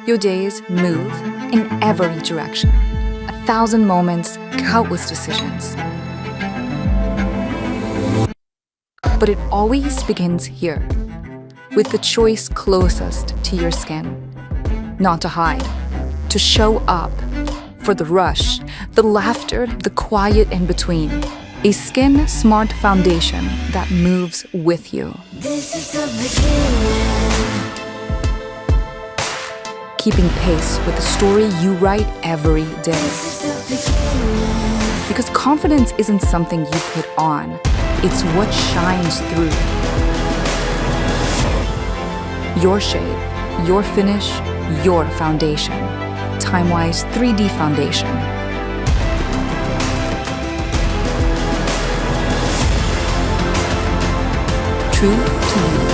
Your days move in every direction. 1,000 moments, countless decisions. But it always begins here, with the choice closest to your skin. Not to hide, to show up, for the rush, the laughter, the quiet in between. A skin-smart foundation that moves with you. This is the beginning. Keeping pace with the story you write every day. This is the beginning. Because confidence isn't something you put on, it's what shines through. Your shade, your finish, your foundation. TimeWise 3D Foundation. True to you.